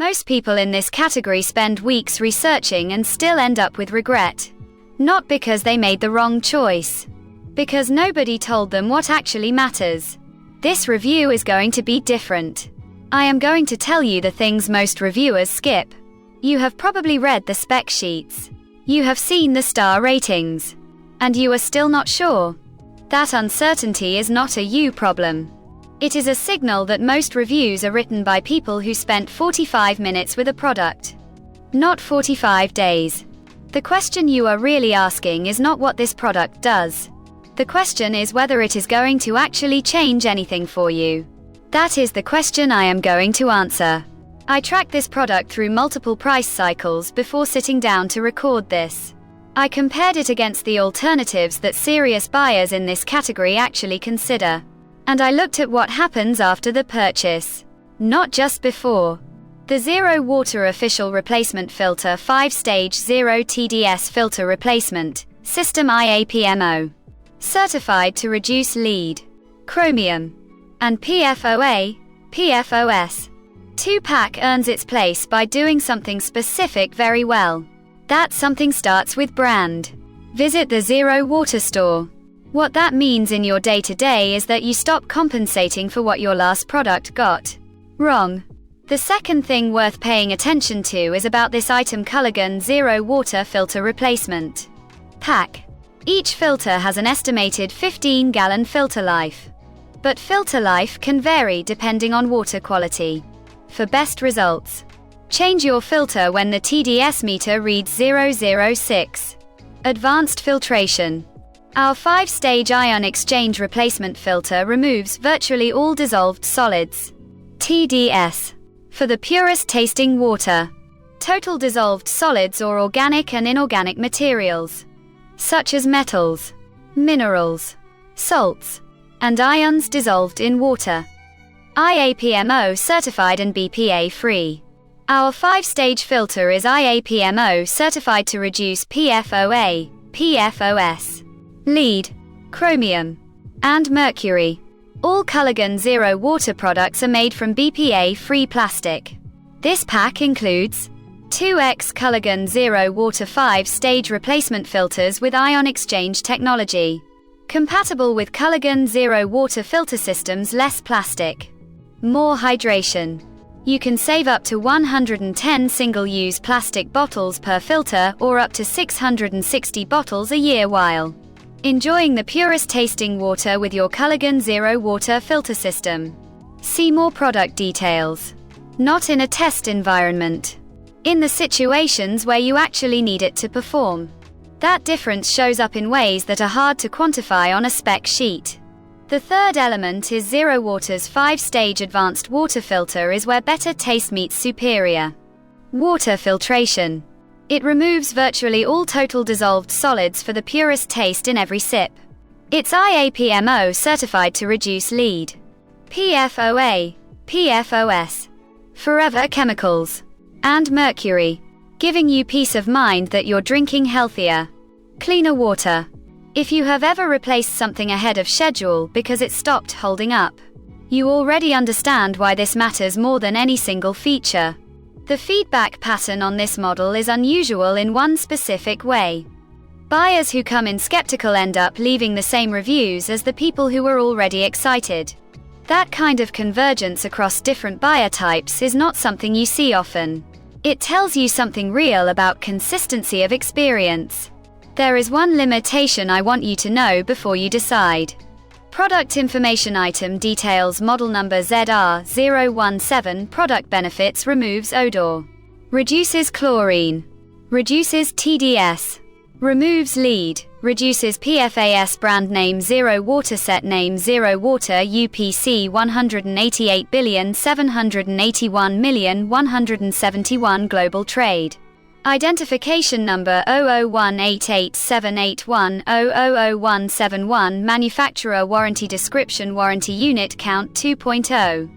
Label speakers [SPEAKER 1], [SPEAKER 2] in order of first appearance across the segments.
[SPEAKER 1] Most people in this category spend weeks researching and still end up with regret. Not because they made the wrong choice. Because nobody told them what actually matters. This review is going to be different. I am going to tell you the things most reviewers skip. You have probably read the spec sheets. You have seen the star ratings. And you are still not sure. That uncertainty is not a you problem. It is a signal that most reviews are written by people who spent 45 minutes with a product. Not 45 days. The question you are really asking is not what this product does. The question is whether it is going to actually change anything for you. That is the question I am going to answer. I tracked this product through multiple price cycles before sitting down to record this. I compared it against the alternatives that serious buyers in this category actually consider. And I looked at what happens after the purchase. Not just before. The ZeroWater Official Replacement Filter 5-Stage Zero TDS Filter Replacement System IAPMO. Certified to reduce lead, chromium, and PFOA, PFOS. 2-pack earns its place by doing something specific very well. That something starts with brand. Visit the ZeroWater store. What that means in your day-to-day is that you stop compensating for what your last product got wrong. The second thing worth paying attention to is about this item: Culligan ZeroWater Filter Replacement Pack. Each filter has an estimated 15-gallon filter life. But filter life can vary depending on water quality. For best results, change your filter when the TDS meter reads 006. Advanced filtration. Our 5-stage ion exchange replacement filter removes virtually all dissolved solids. TDS. For the purest tasting water. Total dissolved solids or organic and inorganic materials, such as metals, minerals, salts, and ions dissolved in water. IAPMO certified and BPA free. Our 5-stage filter is IAPMO certified to reduce PFOA, PFOS, lead, chromium, and mercury. All Culligan ZeroWater products are made from BPA-free plastic. This pack includes 2x Culligan ZeroWater 5-stage replacement filters with ion exchange technology. Compatible with Culligan ZeroWater filter systems, less plastic. More hydration. You can save up to 110 single-use plastic bottles per filter or up to 660 bottles a year while enjoying the purest tasting water with your Culligan ZeroWater filter system. See more product details. Not in a test environment. In the situations where you actually need it to perform. That difference shows up in ways that are hard to quantify on a spec sheet. The third element is ZeroWater's 5-stage advanced water filter is where better taste meets superior water filtration. It removes virtually all total dissolved solids for the purest taste in every sip. It's IAPMO certified to reduce lead, PFOA, PFOS, forever chemicals, and mercury, giving you peace of mind that you're drinking healthier, cleaner water. If you have ever replaced something ahead of schedule because it stopped holding up, you already understand why this matters more than any single feature. The feedback pattern on this model is unusual in one specific way. Buyers who come in skeptical end up leaving the same reviews as the people who were already excited. That kind of convergence across different buyer types is not something you see often. It tells you something real about consistency of experience. There is one limitation I want you to know before you decide. Product information item details model number ZR017 product benefits removes odor. Reduces chlorine. Reduces TDS. Removes lead. Reduces PFAS brand name ZeroWater set name ZeroWater UPC 188,781,171 global trade. Identification number 00188781000171 manufacturer warranty description warranty unit count 2.0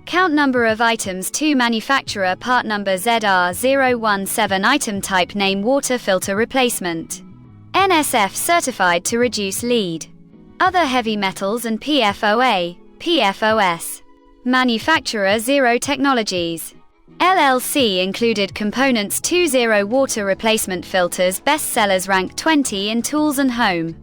[SPEAKER 1] count number of items 2 manufacturer part number ZR017 item type name water filter replacement NSF certified to reduce lead other heavy metals and PFOA PFOS manufacturer Zero Technologies LLC included components 2 ZeroWater replacement filters, bestsellers rank 20 in tools and home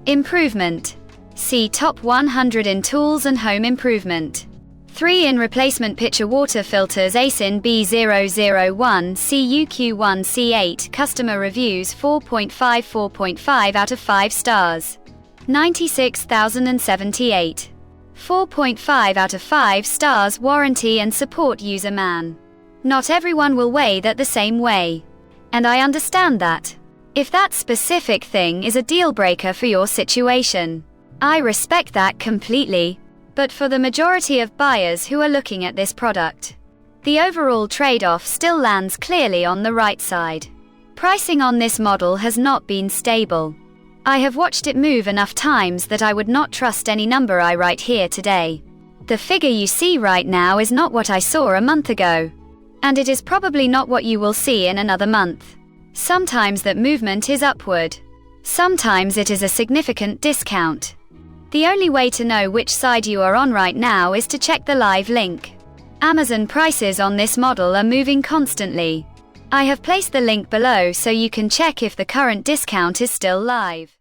[SPEAKER 1] improvement. See top 100 in tools and home improvement. 3 in replacement pitcher water filters, ASIN B001 CUQ1C8, customer reviews 4.5 out of 5 stars. 96,078. 4.5 out of 5 stars, warranty and support, user man. Not everyone will weigh that the same way. And I understand that. If that specific thing is a deal breaker for your situation, I respect that completely. But for the majority of buyers who are looking at this product, the overall trade-off still lands clearly on the right side. Pricing on this model has not been stable. I have watched it move enough times that I would not trust any number I write here today. The figure you see right now is not what I saw a month ago. And it is probably not what you will see in another month. Sometimes that movement is upward. Sometimes it is a significant discount. The only way to know which side you are on right now is to check the live link. Amazon prices on this model are moving constantly. I have placed the link below so you can check if the current discount is still live.